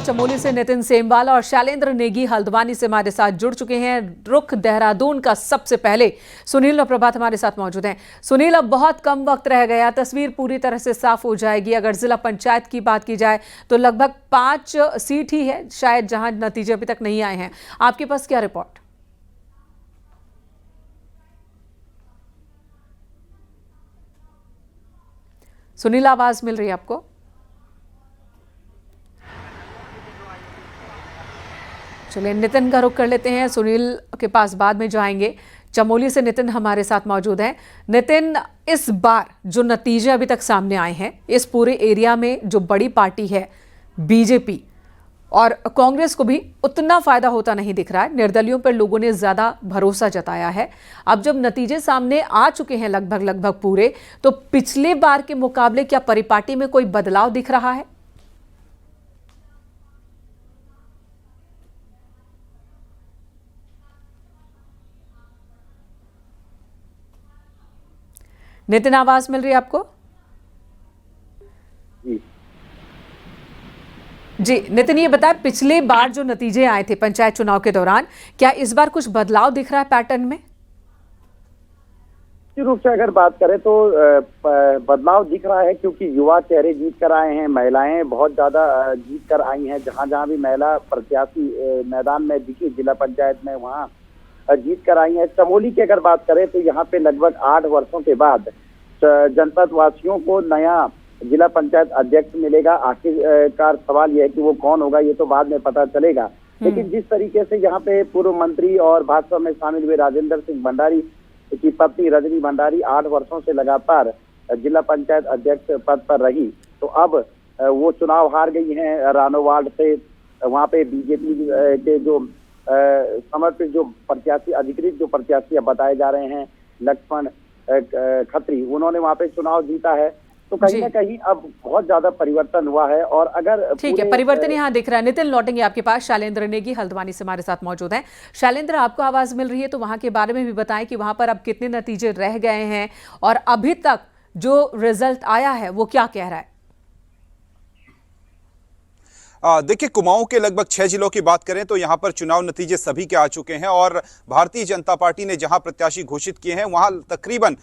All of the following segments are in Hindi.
चमोली से नितिन सेमवाल और शैलेंद्र नेगी हल्द्वानी से हमारे साथ जुड़ चुके हैं। रुख देहरादून का सबसे पहले सुनील और प्रभात हमारे साथ मौजूद हैं। सुनील, अब बहुत कम वक्त रह गया, तस्वीर पूरी तरह से साफ हो जाएगी। अगर जिला पंचायत की बात की जाए तो लगभग 5 सीट ही है शायद जहां नतीजे अभी तक नहीं आए हैं। आपके पास क्या रिपोर्ट? सुनील, आवाज मिल रही है आपको? चलिए नितिन का रुख कर लेते हैं, सुनील के पास बाद में जाएंगे। चमोली से नितिन हमारे साथ मौजूद हैं। नितिन, इस बार जो नतीजे अभी तक सामने आए हैं, इस पूरे एरिया में जो बड़ी पार्टी है बीजेपी और कांग्रेस को भी उतना फायदा होता नहीं दिख रहा है। निर्दलियों पर लोगों ने ज्यादा भरोसा जताया है। अब जब नतीजे सामने आ चुके हैं लगभग पूरे, तो पिछले बार के मुकाबले क्या परिपाटी में कोई बदलाव दिख रहा है? नितिन, आवाज मिल रही है आपको? जी नितिन, ये बताएं, पिछले बार जो नतीजे आए थे पंचायत चुनाव के दौरान, क्या इस बार कुछ बदलाव दिख रहा है पैटर्न में? रूप से अगर बात करें तो बदलाव दिख रहा है, क्योंकि युवा चेहरे जीत कर आए हैं, महिलाएं बहुत ज्यादा जीत कर आई हैं। जहां जहां भी महिला प्रत्याशी मैदान में दिखी जिला पंचायत में, वहां जीत कर आई है। चमोली की अगर बात करें तो यहाँ पे लगभग 8 वर्षों के बाद जनपद वासियों को नया जिला पंचायत अध्यक्ष मिलेगा। आखिरकार सवाल यह है कि वो कौन होगा, ये तो बाद में पता चलेगा। लेकिन जिस तरीके से यहाँ पे पूर्व मंत्री और भाजपा में शामिल हुए राजेंद्र सिंह भंडारी की पत्नी रजनी भंडारी 8 वर्षों से लगातार जिला पंचायत अध्यक्ष पद पर रही, तो अब वो चुनाव हार गई हैं रानोवाड से। वहाँ पे बीजेपी के जो समर्पित जो प्रत्याशी, अधिकृत जो प्रत्याशी बताए जा रहे हैं, लक्ष्मण खत्री, उन्होंने वहां पे चुनाव जीता है। तो कहीं ना कहीं अब बहुत ज्यादा परिवर्तन हुआ है। और अगर ठीक है, परिवर्तन यहाँ दिख रहा है। नितिन, लौटेंगे आपके पास। शैलेंद्र नेगी हल्द्वानी से हमारे साथ मौजूद हैं। शैलेंद्र, आपको आवाज मिल रही है तो वहां के बारे में भी बताएं कि वहां पर अब कितने नतीजे रह गए हैं और अभी तक जो रिजल्ट आया है वो क्या कह रहा है? देखिए, कुमाऊं के लगभग 6 जिलों की बात करें तो यहां पर चुनाव नतीजे सभी के आ चुके हैं और भारतीय जनता पार्टी ने जहां प्रत्याशी घोषित किए हैं वहां तकरीबन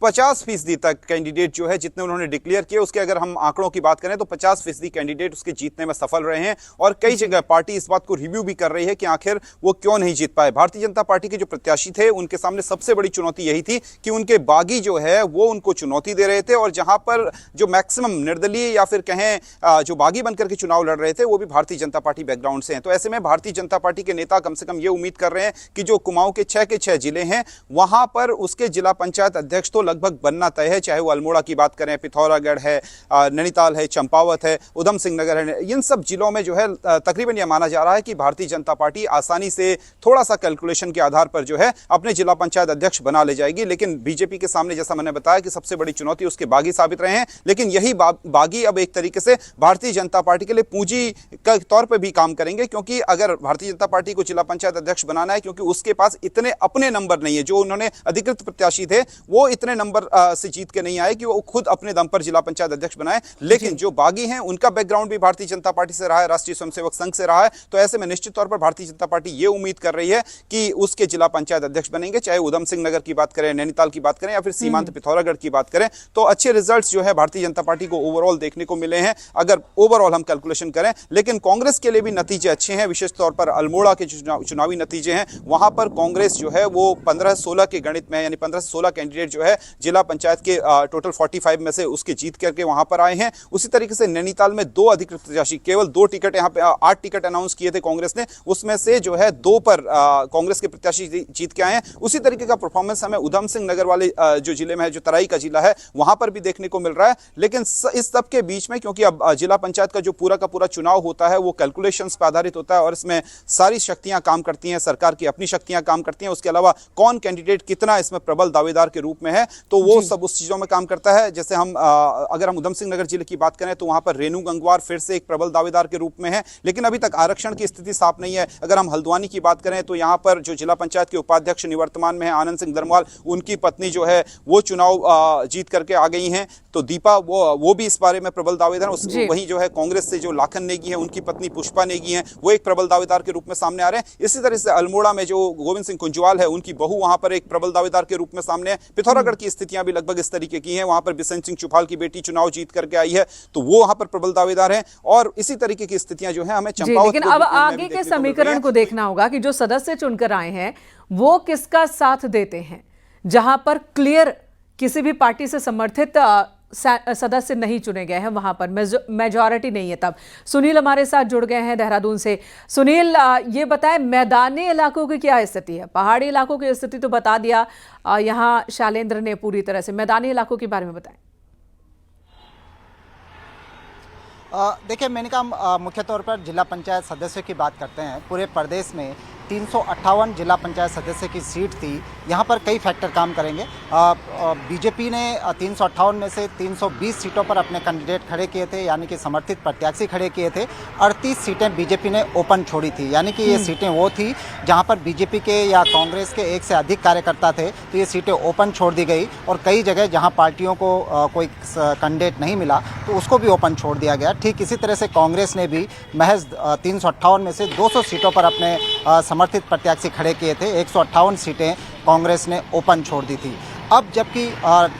50% तक कैंडिडेट जो है जितने उन्होंने डिक्लेयर किए, उसके अगर हम आंकड़ों की बात करें तो 50% कैंडिडेट उसके जीतने में सफल रहे हैं। और कई जगह पार्टी इस बात को रिव्यू भी कर रही है कि आखिर वो क्यों नहीं जीत पाए। भारतीय जनता पार्टी के जो प्रत्याशी थे उनके सामने सबसे बड़ी चुनौती यही थी कि उनके बागी जो है वो उनको चुनौती दे रहे थे, और जहां पर जो मैक्सिमम निर्दलीय या फिर कहें जो बागी बनकर के चुनाव लड़ रहे थे वो भी भारतीय जनता पार्टी बैकग्राउंड से हैं। तो ऐसे में भारतीय जनता पार्टी के नेता कम से कम ये उम्मीद कर रहे हैं कि जो कुमाऊं के 6 जिले हैं वहां पर उसके जिला पंचायत अध्यक्ष तो लगभग बनना तय है। चाहे वो अल्मोड़ा की बात करें, पिथौरागढ़ है, नैनीताल है, चंपावत है, उधम सिंह नगर है, इन सब जिलों में जो है तकरीबन यह माना जा रहा है कि भारतीय जनता पार्टी आसानी से थोड़ा सा कैलकुलेशन के आधार पर जो है अपने जिला पंचायत अध्यक्ष बना ले जाएगी। लेकिन बीजेपी के सामने, जैसा मैंने बताया, कि सबसे बड़ी चुनौती उसके बागी साबित रहे हैं। लेकिन यही बागी अब एक तरीके से भारतीय जनता पार्टी के लिए पूंजी के तौर पर भी काम करेंगे, क्योंकि अगर भारतीय जनता पार्टी को जिला पंचायत अध्यक्ष बनाना है, क्योंकि उसके पास इतने अपने नंबर नहीं है, जो उन्होंने अधिकृत प्रत्याशी थे वो इतने नंबर से जीत के नहीं आए कि वो खुद अपने दम पर जिला पंचायत अध्यक्ष बनाए। लेकिन जो बागी हैं उनका बैकग्राउंड भी भारतीय जनता पार्टी से रहा है, राष्ट्रीय स्वयंसेवक संघ से रहा है। तो ऐसे में निश्चित तौर पर भारतीय जनता पार्टी ये उम्मीद कर रही है कि उसके जिला पंचायत अध्यक्ष बनेंगे। चाहे उधम सिंह नगर की बात करें, नैनीताल की बात करें या फिर सीमांत पिथौरागढ़ की बात करें, तो अच्छे रिजल्ट्स जो है भारतीय जनता पार्टी को ओवरऑल देखने को मिले हैं, अगर ओवरऑल हम कैलकुलेशन करें। लेकिन कांग्रेस के लिए भी नतीजे अच्छे हैं। विशेष तौर पर अल्मोड़ा के चुनावी नतीजे हैं, वहां पर कांग्रेस जो है वो 15-16 के गणित में, यानी 15 से 16 कैंडिडेट जो है जिला पंचायत के टोटल 45 में से उसके जीत करके वहां पर आए हैं। उसी तरीके से नैनीताल में 2 अधिकृत प्रत्याशी, केवल 2 टिकट, यहां पे 8 टिकट अनाउंस किए थे कांग्रेस ने, उसमें से जो है 2 पर कांग्रेस के प्रत्याशी जीत के आए हैं। उसी तरीके का परफॉर्मेंस हमें उधम सिंह नगर वाले जो जिले में है, जो तराई का जिला है, वहां पर भी देखने को मिल रहा है। लेकिन इस सब के बीच में, क्योंकि अब जिला पंचायत का जो पूरा का पूरा चुनाव होता है वो कैलकुलेशंस पर आधारित होता है और इसमें सारी शक्तियां काम करती हैं, सरकार की अपनी शक्तियां काम करती हैं, उसके अलावा कौन कैंडिडेट कितना इसमें प्रबल दावेदार के रूप में है, तो वो सब उस चीज़ों में काम करता है। जैसे हम अगर हम उधम सिंह नगर जिले की बात करें तो वहाँ पर रेणु गंगवार फिर से एक प्रबल दावेदार के रूप में है, लेकिन अभी तक आरक्षण की स्थिति साफ नहीं है। अगर हम हल्द्वानी की बात करें तो यहाँ पर जो जिला पंचायत के उपाध्यक्ष निवर्तमान में है आनंद सिंह धर्मवाल, उनकी पत्नी जो है वो चुनाव जीत करके आ गई हैं, तो दीपा वो भी इस बारे में प्रबल दावेदार। वहीं जो है कांग्रेस से जो लाखन नेगी है उनकी पत्नी पुष्पा नेगी हैं, वो एक प्रबल दावेदार के रूप में सामने आ रहे हैं। इसी तरह से अल्मोड़ा में जो गोविंद सिंह कुंजवाल है उनकी बहू वहां पर एक प्रबल दावेदार के रूप में सामने है। पिथौरागढ़ की स्थितियां भी लगभग इस तरीके की हैं, वहां पर बिशन सिंह चुफाल की बेटी चुनाव जीत करके आई है, तो वो वहां पर प्रबल दावेदार हैं। और इसी तरीके की स्थितियां जो है हमें चंपावत, लेकिन अब आगे के समीकरण को देखना होगा कि जो सदस्य चुनकर आए हैं वो किसका साथ देते हैं। जहां पर क्लियर किसी भी पार्टी से समर्थित सदस्य नहीं चुने गए हैं, वहां पर मेजॉरिटी नहीं है। तब सुनील हमारे साथ जुड़ गए हैं देहरादून से। सुनील, ये बताएं मैदानी इलाकों की क्या स्थिति है? पहाड़ी इलाकों की स्थिति तो बता दिया यहां शैलेंद्र ने पूरी तरह से, मैदानी इलाकों के बारे में बताएं। देखिए मैंने कहा मुख्य तौर पर जिला पंचायत सदस्यों की बात करते हैं। पूरे प्रदेश में 358 जिला पंचायत सदस्य की सीट थी। यहाँ पर कई फैक्टर काम करेंगे। बीजेपी ने 358 में से 320 सीटों पर अपने कैंडिडेट खड़े किए थे, यानी कि समर्थित प्रत्याशी खड़े किए थे। 38 सीटें बीजेपी ने ओपन छोड़ी थी, यानी कि ये सीटें वो थी जहाँ पर बीजेपी के या कांग्रेस के एक से अधिक कार्यकर्ता थे, तो ये सीटें ओपन छोड़ दी गई। और कई जगह जहाँ पार्टियों को कोई कैंडिडेट नहीं मिला तो उसको भी ओपन छोड़ दिया गया। ठीक इसी तरह से कांग्रेस ने भी महज 358 में से 200 सीटों पर अपने समर्थित प्रत्याशी खड़े किए थे। 158 सीटें कांग्रेस ने ओपन छोड़ दी थी। अब जबकि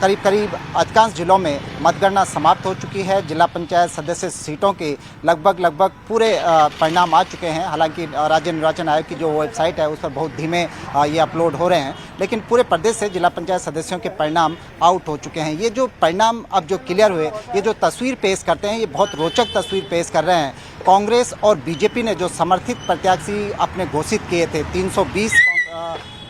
करीब करीब अधिकांश जिलों में मतगणना समाप्त हो चुकी है, जिला पंचायत सदस्य सीटों के लगभग पूरे परिणाम आ चुके हैं। हालांकि राज्य निर्वाचन आयोग की जो वेबसाइट है उस पर बहुत धीमे ये अपलोड हो रहे हैं, लेकिन पूरे प्रदेश से जिला पंचायत सदस्यों के परिणाम आउट हो चुके हैं। ये जो परिणाम अब जो क्लियर हुए, ये जो तस्वीर पेश करते हैं, ये बहुत रोचक तस्वीर पेश कर रहे हैं। कांग्रेस और बीजेपी ने जो समर्थित प्रत्याशी अपने घोषित किए थे, 320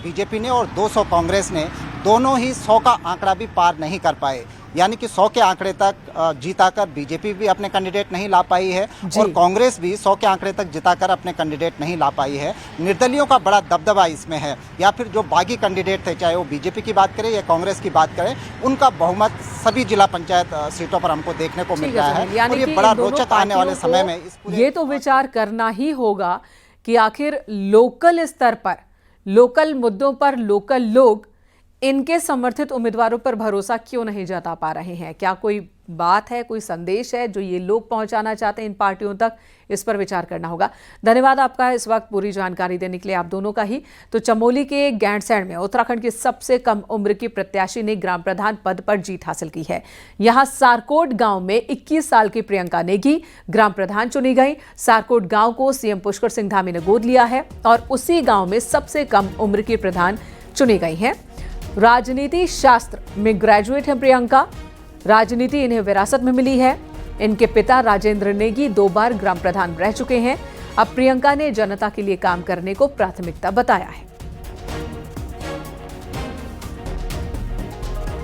बीजेपी ने और 200 कांग्रेस ने, दोनों ही 100 का आंकड़ा भी पार नहीं कर पाए। यानी कि 100 के आंकड़े तक जीताकर बीजेपी भी अपने कैंडिडेट नहीं ला पाई है और कांग्रेस भी 100 के आंकड़े तक जिताकर अपने कैंडिडेट नहीं ला पाई है। निर्दलियों का बड़ा दबदबा इसमें है, या फिर जो बागी कैंडिडेट थे, चाहे वो बीजेपी की बात करें या कांग्रेस की बात करें, उनका बहुमत सभी जिला पंचायत सीटों पर हमको देखने को मिल रहा है। और ये बड़ा रोचक आने वाले समय में ये तो विचार करना ही होगा कि आखिर लोकल स्तर पर, लोकल मुद्दों पर लोकल लोग इनके समर्थित उम्मीदवारों पर भरोसा क्यों नहीं जता पा रहे हैं। क्या कोई बात है, कोई संदेश है जो ये लोग पहुंचाना चाहते हैं इन पार्टियों तक? इस पर विचार करना होगा। धन्यवाद आपका इस वक्त पूरी जानकारी देने के लिए, आप दोनों का ही। तो चमोली के गैंडसैंड में उत्तराखंड की सबसे कम उम्र की प्रत्याशी ने ग्राम प्रधान पद पर जीत हासिल की है। यहां सारकोट गांव में 21 साल की प्रियंका नेगी ग्राम प्रधान चुनी गई। सारकोट गांव को सीएम पुष्कर सिंह धामी ने गोद लिया है और उसी गांव में सबसे कम उम्र की प्रधान चुनी गई हैं। राजनीति शास्त्र में ग्रेजुएट हैं प्रियंका। राजनीति इन्हें विरासत में मिली है। इनके पिता राजेंद्र नेगी 2 बार ग्राम प्रधान रह चुके हैं। अब प्रियंका ने जनता के लिए काम करने को प्राथमिकता बताया है।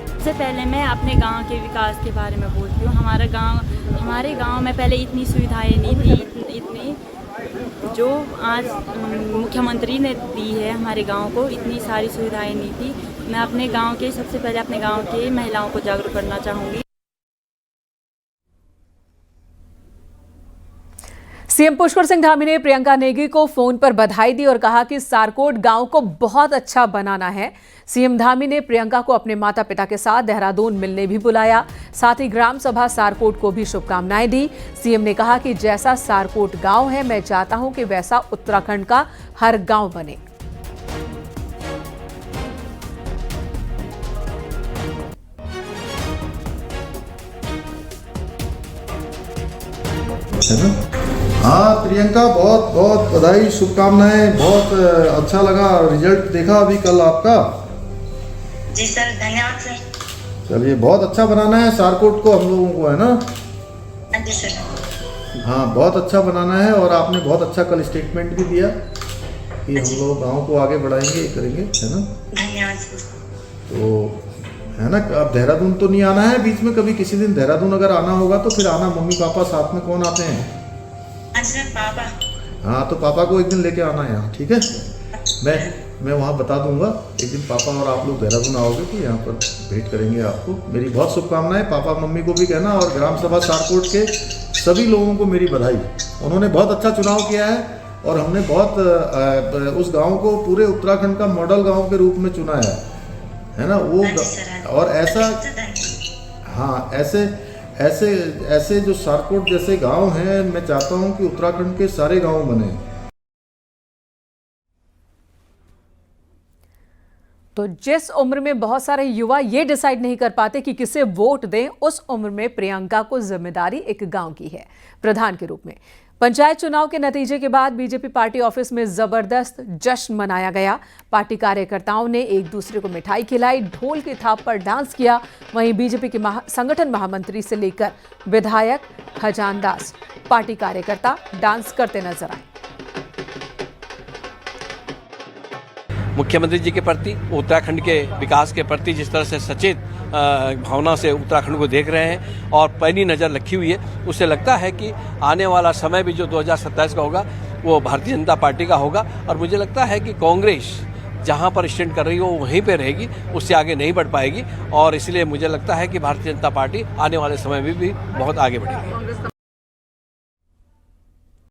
सबसे पहले मैं अपने गांव के विकास के बारे में बोलती हूँ। हमारे गांव में पहले इतनी सुविधाएं नहीं थी, इतनी जो आज मुख्यमंत्री ने दी है हमारे गांव को, इतनी सारी सुविधाएं नहीं थी। मैं अपने गांव के सबसे पहले अपने गांव के महिलाओं को जागरूक करना चाहूँगी। सीएम पुष्कर सिंह धामी ने प्रियंका नेगी को फोन पर बधाई दी और कहा कि सारकोट गांव को बहुत अच्छा बनाना है। सीएम धामी ने प्रियंका को अपने माता पिता के साथ देहरादून मिलने भी बुलाया। साथ ही ग्राम सभा सारकोट को भी शुभकामनाएं दी। सीएम ने कहा कि जैसा सारकोट गांव है, मैं चाहता हूं कि वैसा उत्तराखंड का हर गांव बने। हाँ प्रियंका, बहुत बहुत बधाई, शुभकामनाएं। बहुत अच्छा लगा रिजल्ट देखा अभी कल आपका। जी सर, धन्यवाद सर। चलिए, बहुत अच्छा बनाना है सारकोट को हम लोगों को, है ना? हाँ जी सर। हाँ, बहुत अच्छा बनाना है। और आपने बहुत अच्छा कल स्टेटमेंट भी दिया कि हम लोग गाँव को आगे बढ़ाएंगे, करेंगे, है ना? धन्यवाद सर। तो है ना, अब देहरादून तो नहीं आना है बीच में कभी? किसी दिन देहरादून अगर आना होगा तो फिर आना। मम्मी पापा साथ में कौन आते हैं? अच्छा पापा। हाँ, तो पापा को एक दिन लेके आना यहाँ, ठीक है? मैं वहाँ बता दूंगा। एक दिन पापा और आप लोग देहरादून आओगे तो यहाँ पर भेंट करेंगे आपको। मेरी बहुत शुभकामनाएं, पापा मम्मी को भी कहना, और ग्राम सभा सारकोट के सभी लोगों को मेरी बधाई। उन्होंने बहुत अच्छा चुनाव किया है और हमने बहुत उस गांव को पूरे उत्तराखंड का मॉडल गांव के रूप में चुना है ना वो। और ऐसा, हाँ, ऐसे जो सारकोट जैसे गांव हैं, मैं चाहता हूं कि उत्तराखंड के सारे गांव बने। तो जिस उम्र में बहुत सारे युवा ये डिसाइड नहीं कर पाते कि किसे वोट दें, उस उम्र में प्रियंका को जिम्मेदारी एक गांव की है, प्रधान के रूप में। पंचायत चुनाव के नतीजे के बाद बीजेपी पार्टी ऑफिस में जबरदस्त जश्न मनाया गया। पार्टी कार्यकर्ताओं ने एक दूसरे को मिठाई खिलाई, ढोल की थाप पर डांस किया। वहीं बीजेपी के संगठन महामंत्री से लेकर विधायक खजानदास, पार्टी कार्यकर्ता डांस करते नजर आए। मुख्यमंत्री जी के प्रति, उत्तराखंड के विकास के प्रति जिस तरह से सचेत भावना से उत्तराखंड को देख रहे हैं और पैनी नज़र रखी हुई है, उससे लगता है कि आने वाला समय भी जो 2027 का होगा वो भारतीय जनता पार्टी का होगा। और मुझे लगता है कि कांग्रेस जहां पर स्टैंड कर रही हो वहीं पे रहेगी, उससे आगे नहीं बढ़ पाएगी। और इसलिए मुझे लगता है कि भारतीय जनता पार्टी आने वाले समय में भी बहुत आगे बढ़ेगी।